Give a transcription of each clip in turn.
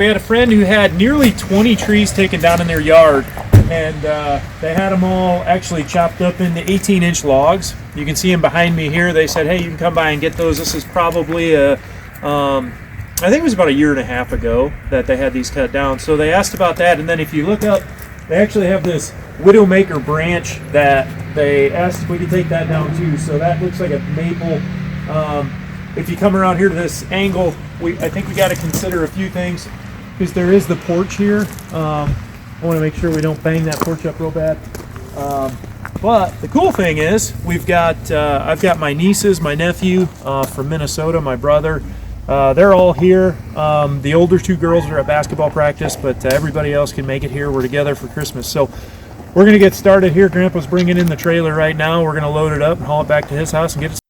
We had a friend who had nearly 20 trees taken down in their yard, and they had them all actually chopped up into 18-inch logs. You can see them behind me here. They said, hey, you can come by and get those. This is probably I think it was about a year and a half ago that they had these cut down. So they asked about that, and then if you look up, they actually have this Widowmaker branch that they asked if we could take that down too. So that looks like a maple. If you come around here to this angle, I think we got to consider a few things, because there is the porch here. I want to make sure we don't bang that porch up real bad. But the cool thing is, I've got my nieces, my nephew from Minnesota, my brother. They're all here. The older two girls are at basketball practice, but everybody else can make it here. We're together for Christmas. So we're going to get started here. Grandpa's bringing in the trailer right now. We're going to load it up and haul it back to his house and get it.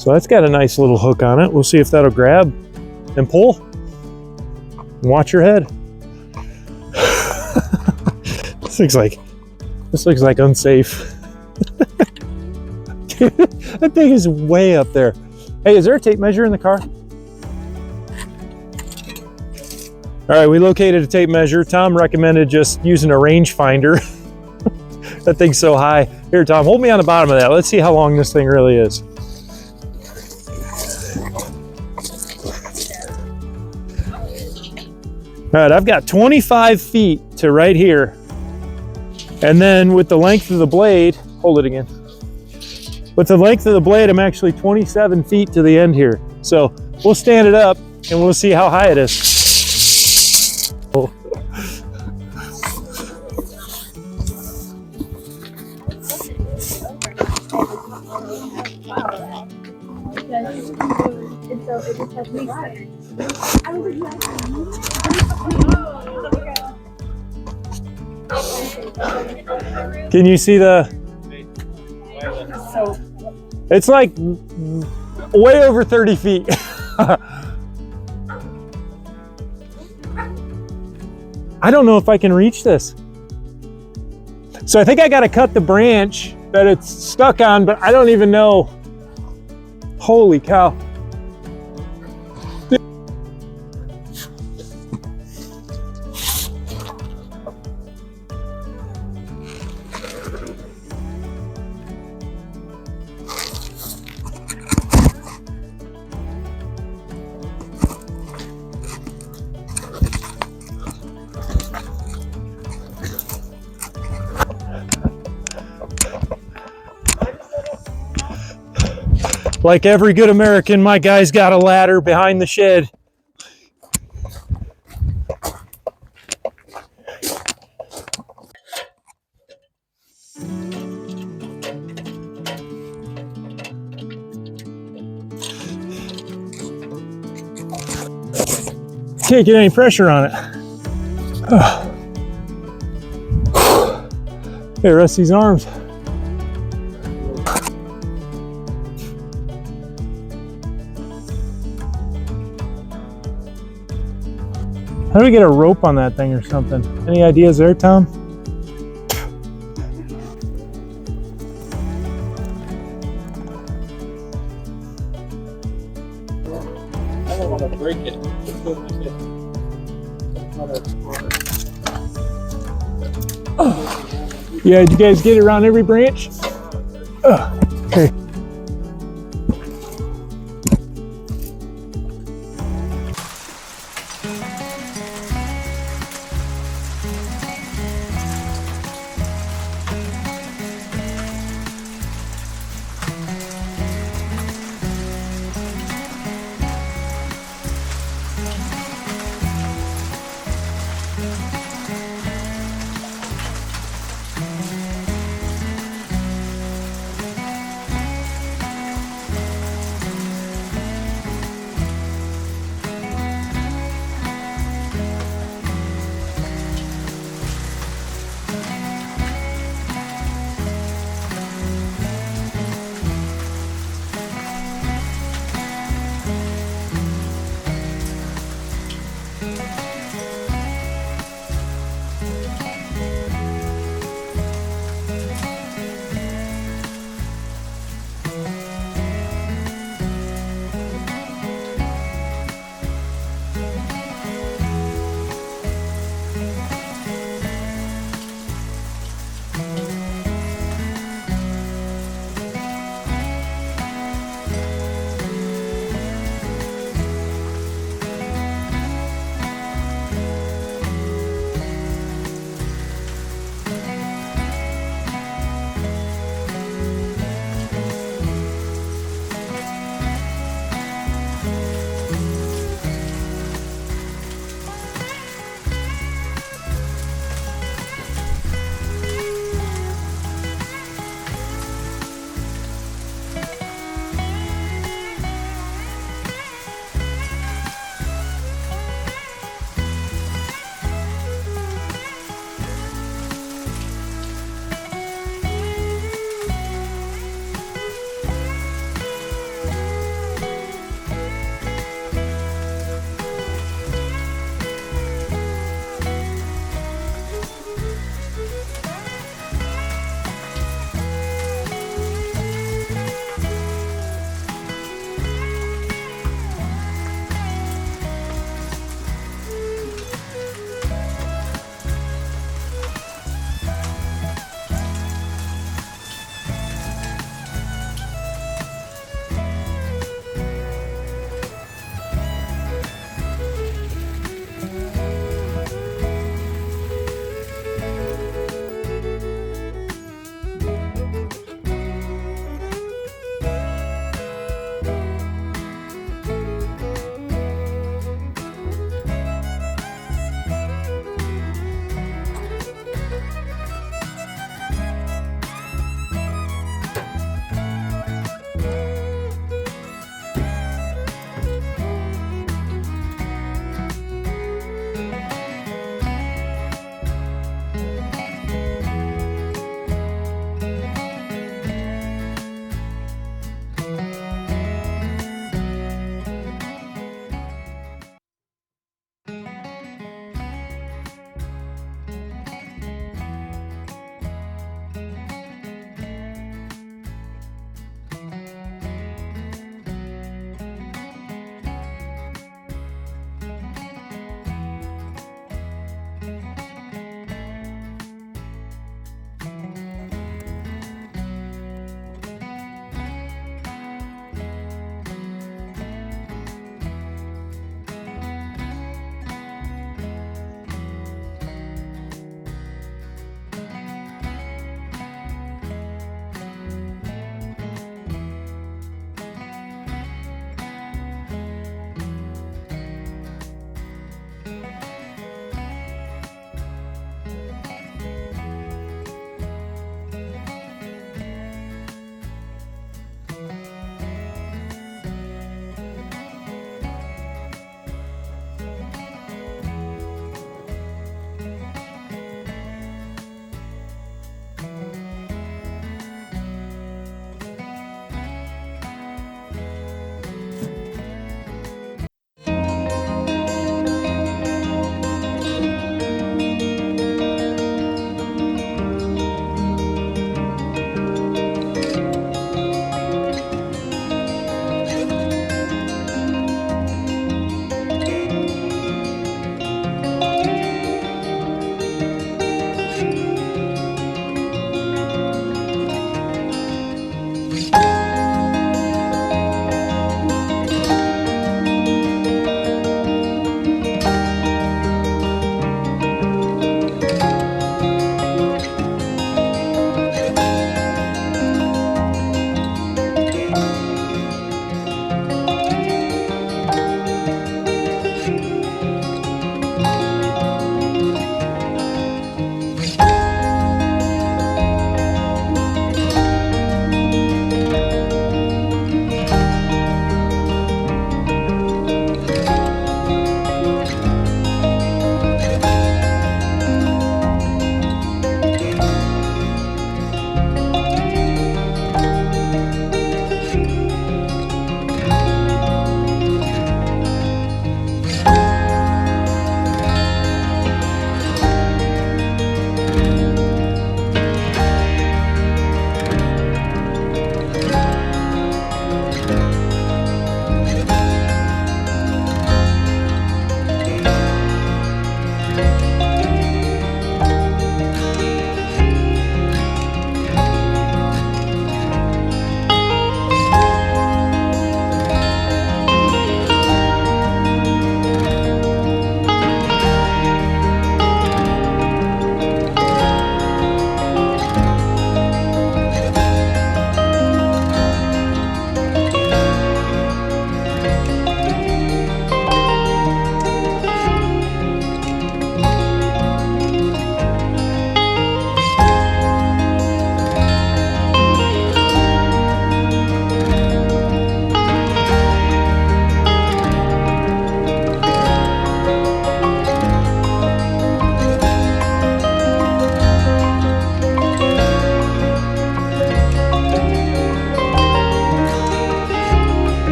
So that's got a nice little hook on it. We'll see if that'll grab and pull. And watch your head. This looks like unsafe. Dude, that thing is way up there. Hey, is there a tape measure in the car? All right, we located a tape measure. Tom recommended just using a rangefinder. That thing's so high. Here, Tom, hold me on the bottom of that. Let's see how long this thing really is. All right, I've got 25 feet to right here. And then with the length of the blade, hold it again. With the length of the blade, I'm actually 27 feet to the end here. So we'll stand it up and we'll see how high it is. Oh. Can you see the? It's like way over 30 feet. I don't know if I can reach this. So I think I got to cut the branch that it's stuck on, but I don't even know. Holy cow. Like every good American, my guy's got a ladder behind the shed. Can't get any pressure on it. Hey, rest these arms. How do we get a rope on that thing or something? Any ideas there, Tom? I don't want to break it. Yeah, did you guys get it around every branch?